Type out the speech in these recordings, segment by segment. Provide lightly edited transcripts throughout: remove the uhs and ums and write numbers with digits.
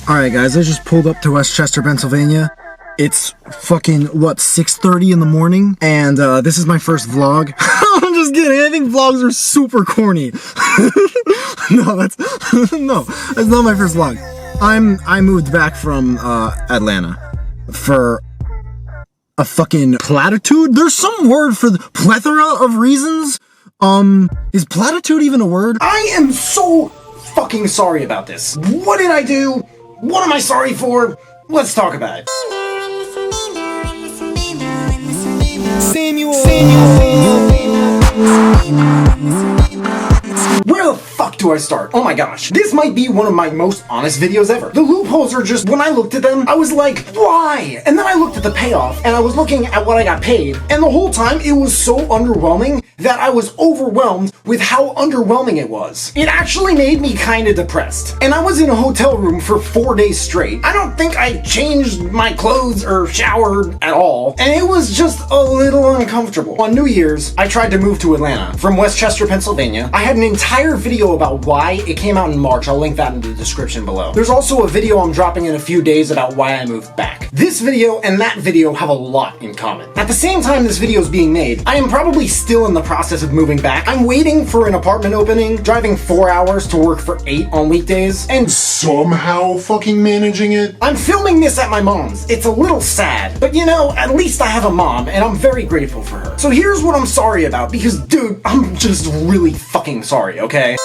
Alright guys, I just pulled up to Westchester, Pennsylvania. It's fucking, what, 6:30 in the morning? And this is my first vlog. I'm just kidding, I think vlogs are super corny. No, that's not my first vlog. I moved back from Atlanta for a fucking platitude? There's some word for the plethora of reasons. Is platitude even a word? I am so fucking sorry about this. What did I do? What am I sorry for? Let's talk about it. Where the fuck do I start? Oh my gosh. This might be one of my most honest videos ever. The loopholes are just, when I looked at them, I was like, why? And then I looked at the payoff, and I was looking at what I got paid, and the whole time it was so underwhelming that I was overwhelmed with how underwhelming it was. It actually made me kinda depressed. And I was in a hotel room for 4 days straight. I don't think I changed my clothes or showered at all, and it was just a little uncomfortable. On New Year's, I tried to move to Atlanta from Westchester, Pennsylvania. I had an entire video about why. It came out in March. I'll link that in the description below. There's also a video I'm dropping in a few days about why I moved back. This video and that video have a lot in common. At the same time this video is being made, I am probably still in the process of moving back. I'm waiting for an apartment opening, driving 4 hours to work for 8 on weekdays, and somehow fucking managing it. I'm filming this at my mom's. It's a little sad, but you know, at least I have a mom, and I'm very grateful for her. So here's what I'm sorry about, because dude, I'm just really fucking sorry, okay?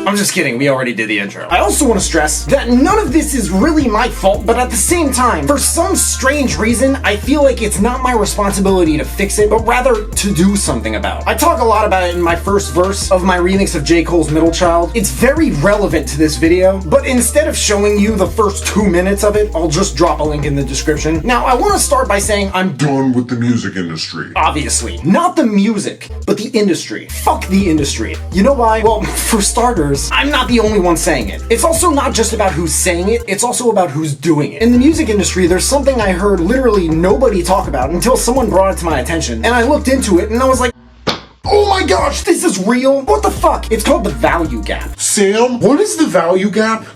I'm just kidding, we already did the intro. I also want to stress that none of this is really my fault, but at the same time, for some strange reason, I feel like it's not my responsibility to fix it, but rather to do something about it. I talk a lot about it in my first verse of my remix of J. Cole's Middle Child. It's very relevant to this video, but instead of showing you the first 2 minutes of it, I'll just drop a link in the description. Now, I want to start by saying I'm done with the music industry. Obviously. Not the music, but the industry. Fuck the industry. You know why? Well, for starters, I'm not the only one saying it. It's also not just about who's saying it, it's also about who's doing it. In the music industry, there's something I heard literally nobody talk about until someone brought it to my attention, and I looked into it and I was like, oh my gosh, this is real? What the fuck? It's called the value gap. Sam, what is the value gap?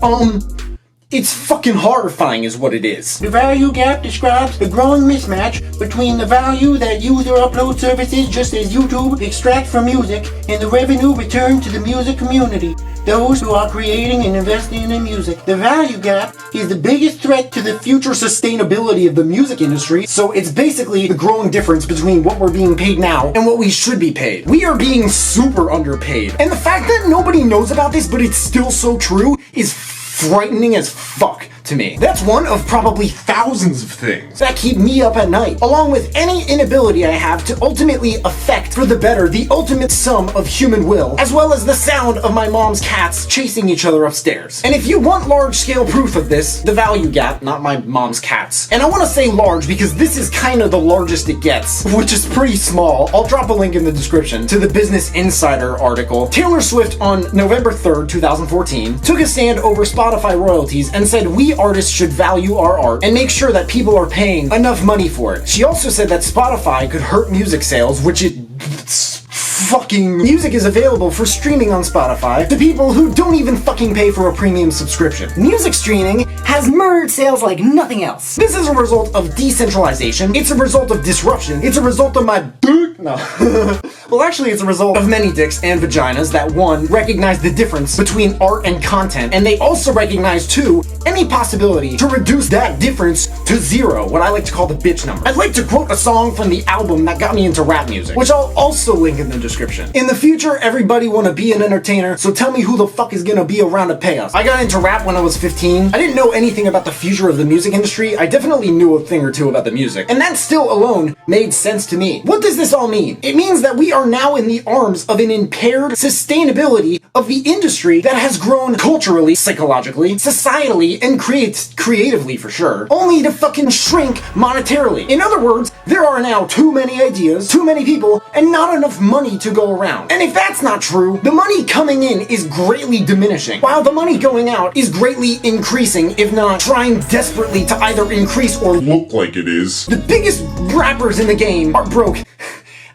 It's fucking horrifying is what it is. The value gap describes the growing mismatch between the value that user upload services just as YouTube extract from music and the revenue returned to the music community, those who are creating and investing in music. The value gap is the biggest threat to the future sustainability of the music industry, so it's basically the growing difference between what we're being paid now and what we should be paid. We are being super underpaid. And the fact that nobody knows about this, but it's still so true, is frightening as fuck to me. That's one of probably thousands of things that keep me up at night, along with any inability I have to ultimately affect for the better the ultimate sum of human will, as well as the sound of my mom's cats chasing each other upstairs. And if you want large-scale proof of this, the value gap, not my mom's cats. And I want to say large because this is kind of the largest it gets, which is pretty small. I'll drop a link in the description to the Business Insider article. Taylor Swift on November 3rd, 2014, took a stand over Spotify royalties and said we artists should value our art and make sure that people are paying enough money for it. She also said that Spotify could hurt music sales, which music is available for streaming on Spotify to people who don't even fucking pay for a premium subscription. Music streaming has murdered sales like nothing else. This is a result of decentralization. It's a result of disruption. It's a result of my no. Well, actually, it's a result of many dicks and vaginas that, one, recognize the difference between art and content, and they also recognize, two, any possibility to reduce that difference to zero, what I like to call the bitch number. I'd like to quote a song from the album that got me into rap music, which I'll also link in the description. In the future, everybody wanna be an entertainer, so tell me who the fuck is gonna be around to pay us. I got into rap when I was 15. I didn't know anything about the future of the music industry. I definitely knew a thing or two about the music, and that still alone made sense to me. What does this all mean? It means that we are now in the arms of an impaired sustainability of the industry that has grown culturally, psychologically, societally, and creatively for sure, only to fucking shrink monetarily. In other words, there are now too many ideas, too many people, and not enough money to go around. And if that's not true, the money coming in is greatly diminishing, while the money going out is greatly increasing, if not trying desperately to either increase or look like it is. The biggest rappers in the game are broke.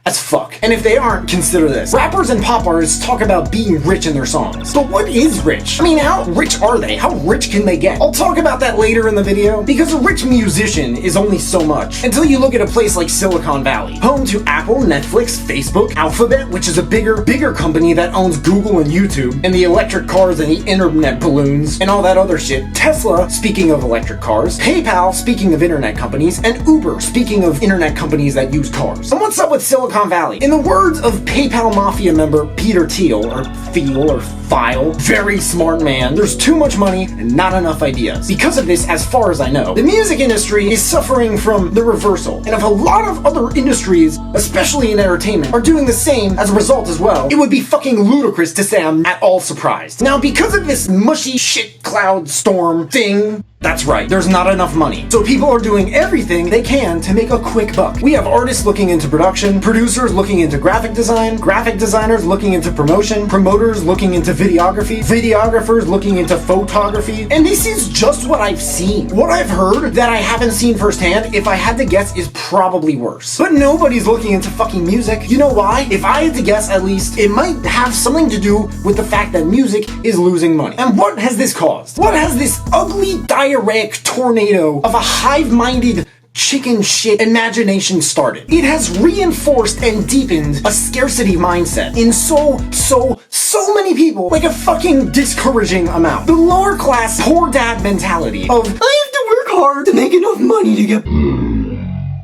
as fuck. And if they aren't, consider this. Rappers and pop artists talk about being rich in their songs. But what is rich? I mean, how rich are they? How rich can they get? I'll talk about that later in the video, because a rich musician is only so much. Until you look at a place like Silicon Valley, home to Apple, Netflix, Facebook, Alphabet, which is a bigger company that owns Google and YouTube, and the electric cars and the internet balloons, and all that other shit. Tesla, speaking of electric cars, PayPal, speaking of internet companies, and Uber, speaking of internet companies that use cars. And what's up with Silicon Valley? In the words of PayPal Mafia member Peter Thiel, or Thiel, or File, very smart man, there's too much money and not enough ideas. Because of this, as far as I know, the music industry is suffering from the reversal. And if a lot of other industries, especially in entertainment, are doing the same as a result as well, it would be fucking ludicrous to say I'm at all surprised. Now, because of this mushy shit cloud storm thing, that's right, there's not enough money. So people are doing everything they can to make a quick buck. We have artists looking into production, producers looking into graphic design, graphic designers looking into promotion, promoters looking into videography, videographers looking into photography. And this is just what I've seen. What I've heard that I haven't seen firsthand, if I had to guess, is probably worse. But nobody's looking into fucking music. You know why? If I had to guess, at least, it might have something to do with the fact that music is losing money. And what has this caused? What has this ugly diarrheic tornado of a hive-minded chicken shit imagination started? It has reinforced and deepened a scarcity mindset in so many people, like a fucking discouraging amount. The lower class poor dad mentality of, I have to work hard to make enough money to get...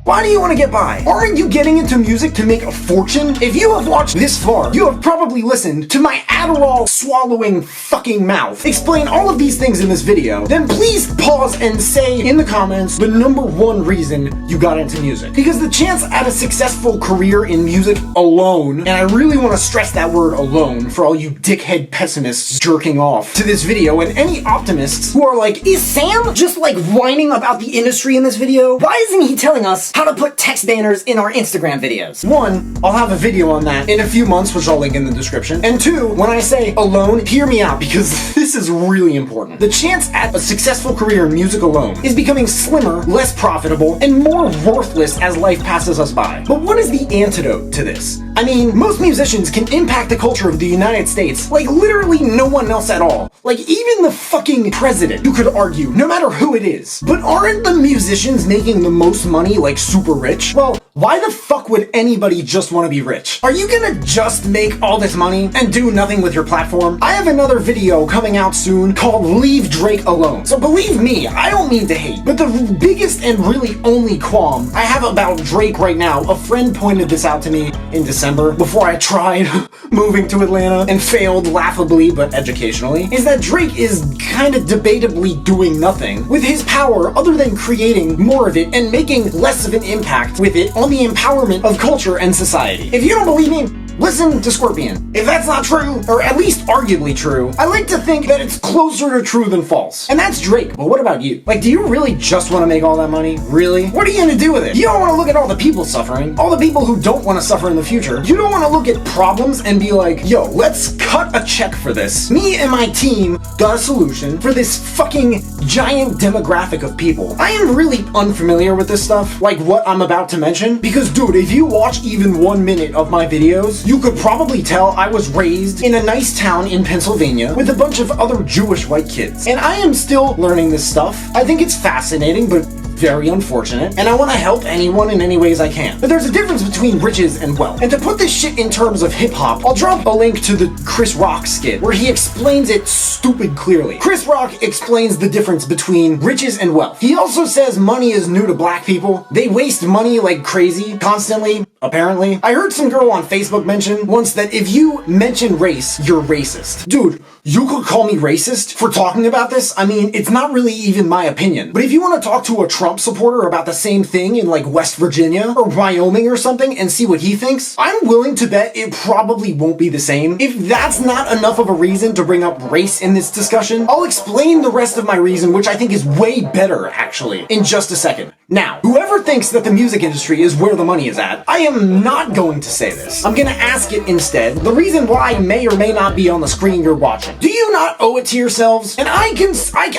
Why do you want to get by? Aren't you getting into music to make a fortune? If you have watched this far, you have probably listened to my Adderall swallowing fucking mouth explain all of these things in this video. Then please pause and say in the comments the number one reason you got into music. Because the chance at a successful career in music alone, and I really want to stress that word alone for all you dickhead pessimists jerking off to this video, and any optimists who are like, is Sam just like whining about the industry in this video? Why isn't he telling us how to put text banners in our Instagram videos? One, I'll have a video on that in a few months, which I'll link in the description. And two, when I say alone, hear me out, because this is really important. The chance at a successful career in music alone is becoming slimmer, less profitable, and more worthless as life passes us by. But what is the antidote to this? I mean, most musicians can impact the culture of the United States like literally no one else at all. Like even the fucking president, you could argue, no matter who it is. But aren't the musicians making the most money like super rich? Well, why the fuck would anybody just want to be rich? Are you gonna just make all this money and do nothing with your platform? I have another video coming out soon called Leave Drake Alone. So believe me, I don't mean to hate, but the biggest and really only qualm I have about Drake right now, a friend pointed this out to me in December before I tried moving to Atlanta and failed laughably but educationally, is that Drake is kind of debatably doing nothing with his power other than creating more of it and making less of an impact with it on the empowerment of culture and society. If you don't believe me, listen to Scorpion. If that's not true, or at least arguably true, I like to think that it's closer to true than false. And that's Drake, but what about you? Like, do you really just want to make all that money? Really? What are you gonna do with it? You don't want to look at all the people suffering, all the people who don't want to suffer in the future. You don't want to look at problems and be like, yo, let's cut a check for this. Me and my team got a solution for this fucking giant demographic of people. I am really unfamiliar with this stuff, like what I'm about to mention, because dude, if you watch even 1 minute of my videos, you could probably tell I was raised in a nice town in Pennsylvania with a bunch of other Jewish white kids. And I am still learning this stuff. I think it's fascinating, but very unfortunate, and I want to help anyone in any ways I can. But there's a difference between riches and wealth. And to put this shit in terms of hip-hop, I'll drop a link to the Chris Rock skit where he explains it stupid clearly. Chris Rock explains the difference between riches and wealth. He also says money is new to black people. They waste money like crazy, constantly, apparently. I heard some girl on Facebook mention once that if you mention race, you're racist. Dude, you could call me racist for talking about this. I mean, it's not really even my opinion. But if you want to talk to a Trump supporter about the same thing in like West Virginia or Wyoming or something and see what he thinks, I'm willing to bet it probably won't be the same. If that's not enough of a reason to bring up race in this discussion, I'll explain the rest of my reason, which I think is way better actually, in just a second. Now, whoever thinks that the music industry is where the money is at, I am not going to say this. I'm gonna ask it instead. The reason why may or may not be on the screen you're watching. profession. Do you not owe it to yourselves? And I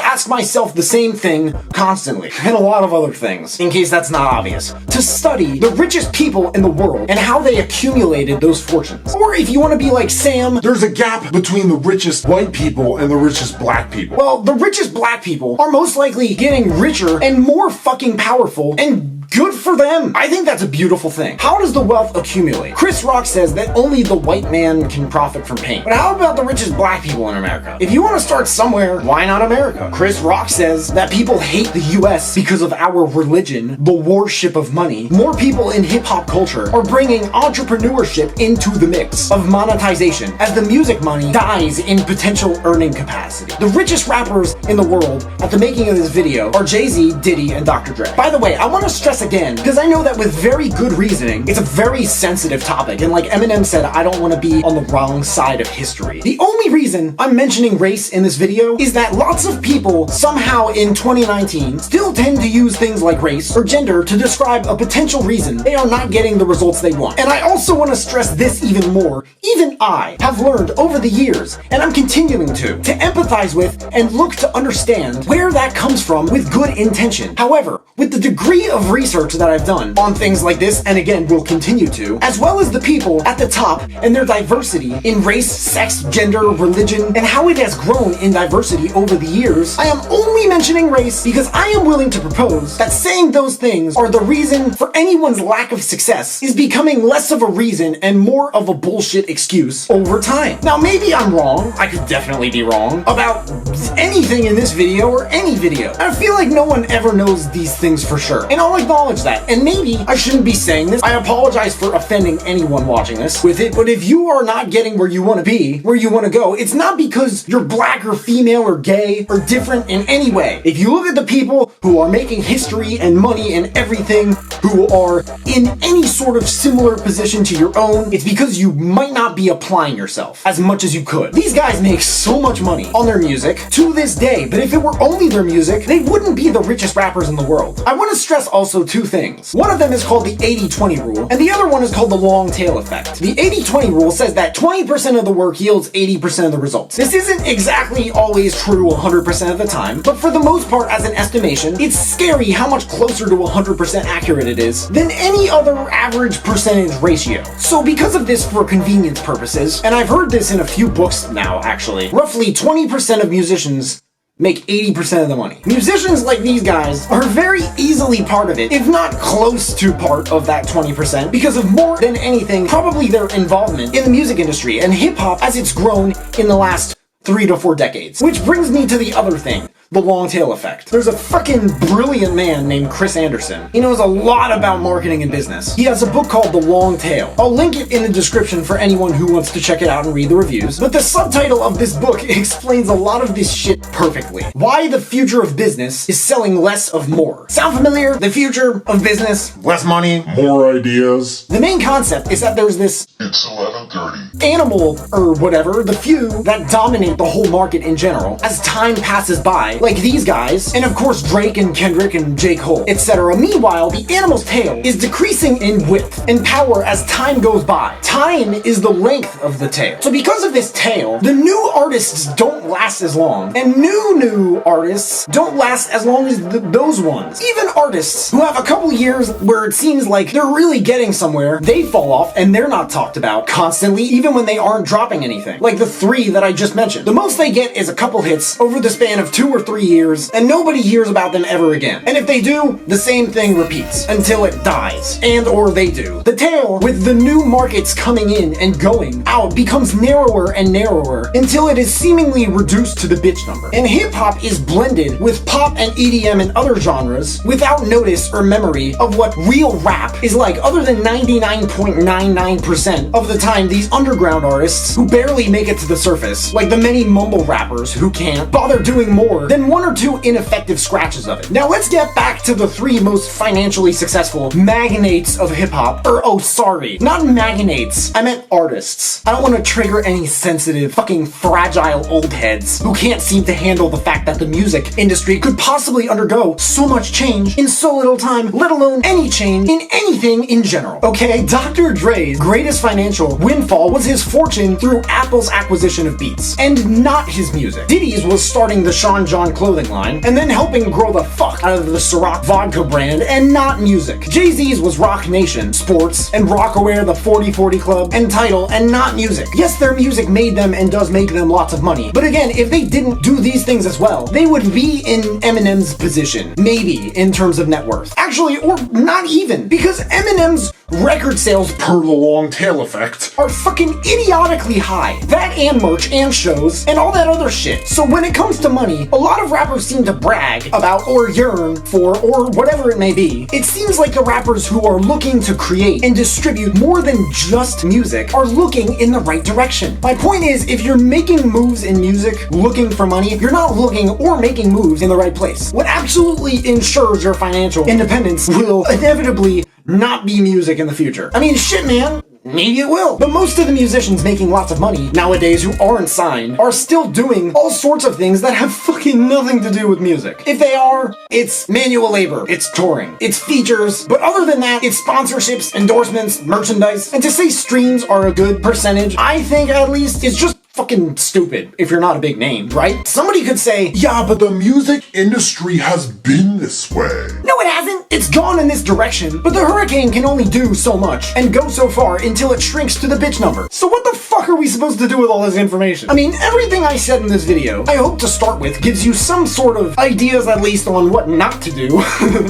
ask myself the same thing constantly, and a lot of other things, in case that's not obvious, to study the richest people in the world and how they accumulated those fortunes. Or if you want to be like Sam, There's a gap between the richest white people and the richest black people. well, the richest black people are most likely getting richer and more fucking powerful, and good for them. I think that's a beautiful thing. How does the wealth accumulate? Chris Rock says that only the white man can profit from pain. But how about the richest black people in America? If you want to start somewhere, why not America? Chris Rock says that people hate the US because of our religion, the worship of money. More people in hip-hop culture are bringing entrepreneurship into the mix of monetization as the music money dies in potential earning capacity. The richest rappers in the world at the making of this video are Jay-Z, Diddy, and Dr. Dre. By the way, I want to stress again, because I know that with very good reasoning, it's a very sensitive topic, and like Eminem said, I don't want to be on the wrong side of history. The only reason I'm mentioning race in this video is that lots of people somehow in 2019 still tend to use things like race or gender to describe a potential reason they are not getting the results they want. And I also want to stress this even more. Even I have learned over the years, and I'm continuing to empathize with and look to understand where that comes from with good intention. However, with the degree of research that I've done on things like this, and again will continue to, as well as the people at the top and their diversity in race, sex, gender, religion, and how it has grown in diversity over the years, I am only mentioning race because I am willing to propose that saying those things are the reason for anyone's lack of success is becoming less of a reason and more of a bullshit excuse over time. Now maybe I'm wrong, I could definitely be wrong, about anything in this video or any video. I feel like no one ever knows these things for sure, and I'll acknowledge that. And maybe I shouldn't be saying this. I apologize for offending anyone watching this with it, but if you are not getting where you want to be, where you want to go, it's not because you're black or female or gay or different in any way. If you look at the people who are making history and money and everything, who are in any sort of similar position to your own, it's because you might not be applying yourself as much as you could. These guys make so much money on their music to this day, but if it were only their music, they wouldn't be the richest rappers in the world. I want to stress also two things. One of them is called the 80-20 rule, and the other one is called the long tail effect. The 80-20 rule says that 20% of the work yields 80% of the results. This isn't exactly always true 100% of the time, but for the most part as an estimation, it's scary how much closer to 100% accurate it is than any other average percentage ratio. So because of this, for convenience purposes, and I've heard this in a few books now actually, roughly 20% of musicians make 80% of the money. Musicians like these guys are very easily part of it, if not close to part of that 20%, because of more than anything, probably their involvement in the music industry and hip-hop as it's grown in the last 3 to 4 decades. Which brings me to the other thing. The long tail effect. There's a fucking brilliant man named Chris Anderson. He knows a lot about marketing and business. He has a book called The Long Tail. I'll link it in the description for anyone who wants to check it out and read the reviews. But the subtitle of this book explains a lot of this shit perfectly. Why the future of business is selling less of more. Sound familiar? The future of business? Less money? More ideas. The main concept is that there's this It's 11:30. animal, or whatever, the few that dominate the whole market in general, as time passes by, like these guys, and of course Drake and Kendrick and J. Cole, etc. Meanwhile, the animal's tail is decreasing in width and power as time goes by. Time is the length of the tail. So because of this tail, the new artists don't last as long, and new artists don't last as long as those ones. Even artists who have a couple years where it seems like they're really getting somewhere, they fall off and they're not talked about constantly, even when they aren't dropping anything. Like the 3 that I just mentioned. The most they get is a couple hits over the span of 2 or 3 years, and nobody hears about them ever again. And if they do, the same thing repeats until it dies, and or they do. The tail, with the new markets coming in and going out, becomes narrower and narrower until it is seemingly reduced to the bitch number. And hip-hop is blended with pop and EDM and other genres without notice or memory of what real rap is like, other than 99.99% of the time these underground artists who barely make it to the surface, like the many mumble rappers who can't bother doing more than than one or two ineffective scratches of it. Now let's get back to the three most financially successful magnates of hip-hop. Sorry, not magnates. I meant artists. I don't want to trigger any sensitive, fucking fragile old heads who can't seem to handle the fact that the music industry could possibly undergo so much change in so little time, let alone any change in anything in general. Okay, Dr. Dre's greatest financial windfall was his fortune through Apple's acquisition of Beats, and not his music. Diddy's was starting the Sean John clothing line, and then helping grow the fuck out of the Ciroc vodka brand, and not music. Jay-Z's was Rock Nation, sports, and Rockaware, the 40/40 Club, and Tidal, and not music. Yes, their music made them and does make them lots of money, but again, if they didn't do these things as well, they would be in Eminem's position. Maybe, in terms of net worth. Actually, or not even, because Eminem's record sales Per the long tail effect. are fucking idiotically high. That and merch and shows and all that other shit. So when it comes to money, a lot of rappers seem to brag about or yearn for or whatever it may be. It seems like the rappers who are looking to create and distribute more than just music are looking in the right direction. My point is, if you're making moves in music looking for money, you're not looking or making moves in the right place. What absolutely ensures your financial independence will inevitably not be music in the future. I mean, shit, man. Maybe it will. But most of the musicians making lots of money nowadays who aren't signed are still doing all sorts of things that have fucking nothing to do with music. If they are, it's manual labor, it's touring, it's features, but other than that, it's sponsorships, endorsements, merchandise, and to say streams are a good percentage, I think at least, is just fucking stupid if you're not a big name, right? Somebody could say, Yeah, but the music industry has been this way. no, it hasn't. It's gone in this direction, but the hurricane can only do so much and go so far until it shrinks to the bitch number. So what the fuck are we supposed to do with all this information? I mean, everything I said in this video, I hope to start with, gives you some sort of ideas at least on what not to do.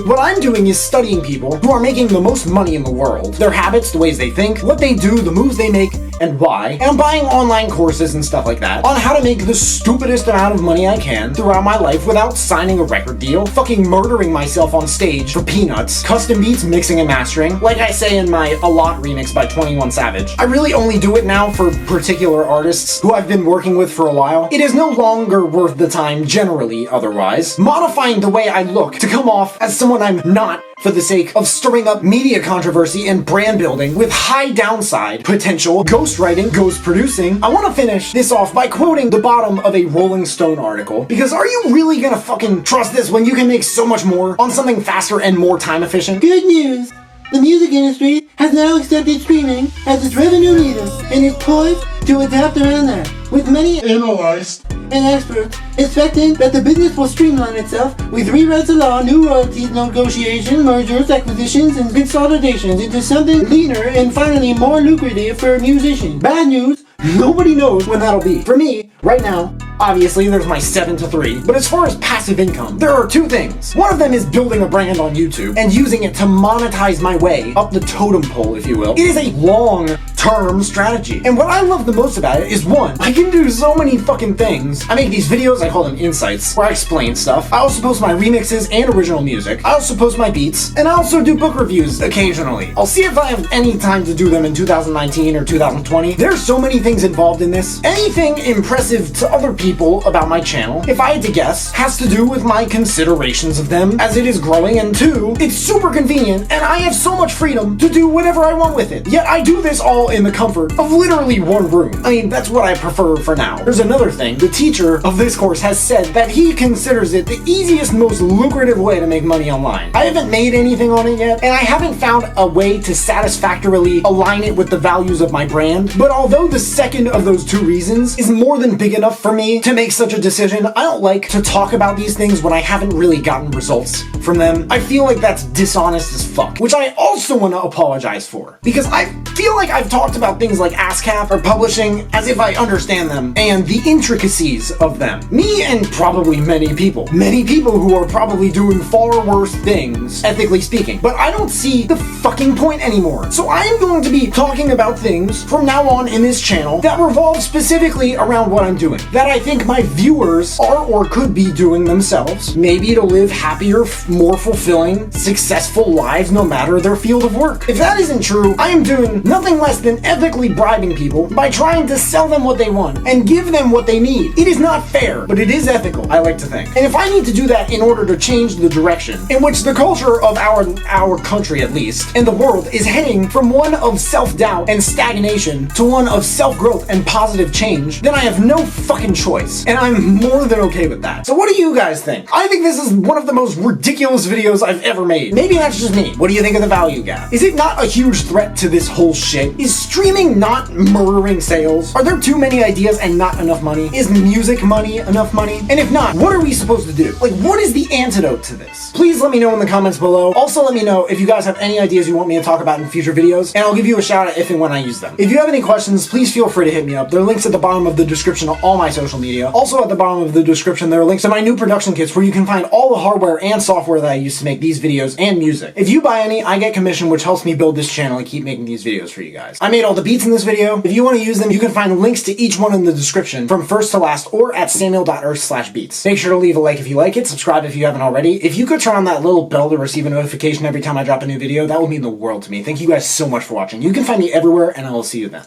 What I'm doing is studying people who are making the most money in the world, their habits, the ways they think, what they do, the moves they make, and why. And I'm buying online courses and stuff like that on how to make the stupidest amount of money I can throughout my life without signing a record deal, fucking murdering myself on stage for peanuts, custom beats, mixing and mastering, like I say in my A Lot remix by 21 Savage. I really only do it now for particular artists who I've been working with for a while. It is no longer worth the time generally otherwise. Modifying the way I look to come off as someone I'm not for the sake of stirring up media controversy and brand building with high downside potential, ghostwriting, ghost producing. I want to finish this off by quoting the bottom of a Rolling Stone article, because are you really gonna fucking trust this when you can make so much more on something faster and more time efficient? Good news! The music industry has now accepted streaming as its revenue leader and is poised to adapt around that, with many Analyzed. and experts expecting that the business will streamline itself with rewrites of law, new royalties, negotiation, mergers, acquisitions, and consolidations into something leaner and finally more lucrative for musicians. Bad news, Nobody knows when that'll be. For me, right now, obviously there's my 7 to 3, but as far as passive income, there are two things. One of them is building a brand on YouTube and using it to monetize my way up the totem pole, if you will. It is a long-term strategy. And what I love the most about it is, one, I can do so many fucking things. I make these videos, I call them insights, where I explain stuff. I also post my remixes and original music. I also post my beats, and I also do book reviews occasionally. I'll see if I have any time to do them in 2019 or 2020. There's so many things involved in this. Anything impressive to other people about my channel, if I had to guess, has to do with my considerations of them as it is growing, and two, it's super convenient and I have so much freedom to do whatever I want with it. Yet I do this all in the comfort of literally one room. I mean, that's what I prefer for now. There's another thing. The teacher of this course has said that he considers it the easiest, most lucrative way to make money online. I haven't made anything on it yet, and I haven't found a way to satisfactorily align it with the values of my brand, but although the second of those two reasons is more than big enough for me to make such a decision, I don't like to talk about these things when I haven't really gotten results from them. I feel like that's dishonest as fuck, which I also want to apologize for, because I feel like I've talked about things like ASCAP or publishing as if I understand them and the intricacies of them. Me and probably many people who are probably doing far worse things, ethically speaking, but I don't see the fucking point anymore. So I am going to be talking about things from now on in this channel that revolve specifically around what I'm doing, that I think my viewers are or could be doing themselves, maybe to live happier, more fulfilling, successful lives no matter their field of work. If that isn't true, I am doing nothing less than than ethically bribing people by trying to sell them what they want and give them what they need. It is not fair, but it is ethical, I like to think. And if I need to do that in order to change the direction in which the culture of our country, at least, and the world is heading from one of self-doubt and stagnation to one of self-growth and positive change, then I have no fucking choice. And I'm more than okay with that. So what do you guys think? I think this is one of the most ridiculous videos I've ever made. Maybe that's just me. What do you think of the value gap? Is it not a huge threat to this whole shit? Is streaming not murdering sales? Are there too many ideas and not enough money? Is music money enough money? And if not, what are we supposed to do? Like, what is the antidote to this? Please let me know in the comments below. Also, let me know if you guys have any ideas you want me to talk about in future videos, and I'll give you a shout out if and when I use them. If you have any questions, please feel free to hit me up. There are links at the bottom of the description to all my social media. Also at the bottom of the description, there are links to my new production kits where you can find all the hardware and software that I use to make these videos and music. If you buy any, I get commission, which helps me build this channel and keep making these videos for you guys. I made all the beats in this video. If you want to use them, you can find links to each one in the description from first to last or at samuel.earth/beats. Make sure to leave a like if you like it, subscribe if you haven't already. If you could turn on that little bell to receive a notification every time I drop a new video, that would mean the world to me. Thank you guys so much for watching. You can find me everywhere, and I will see you then.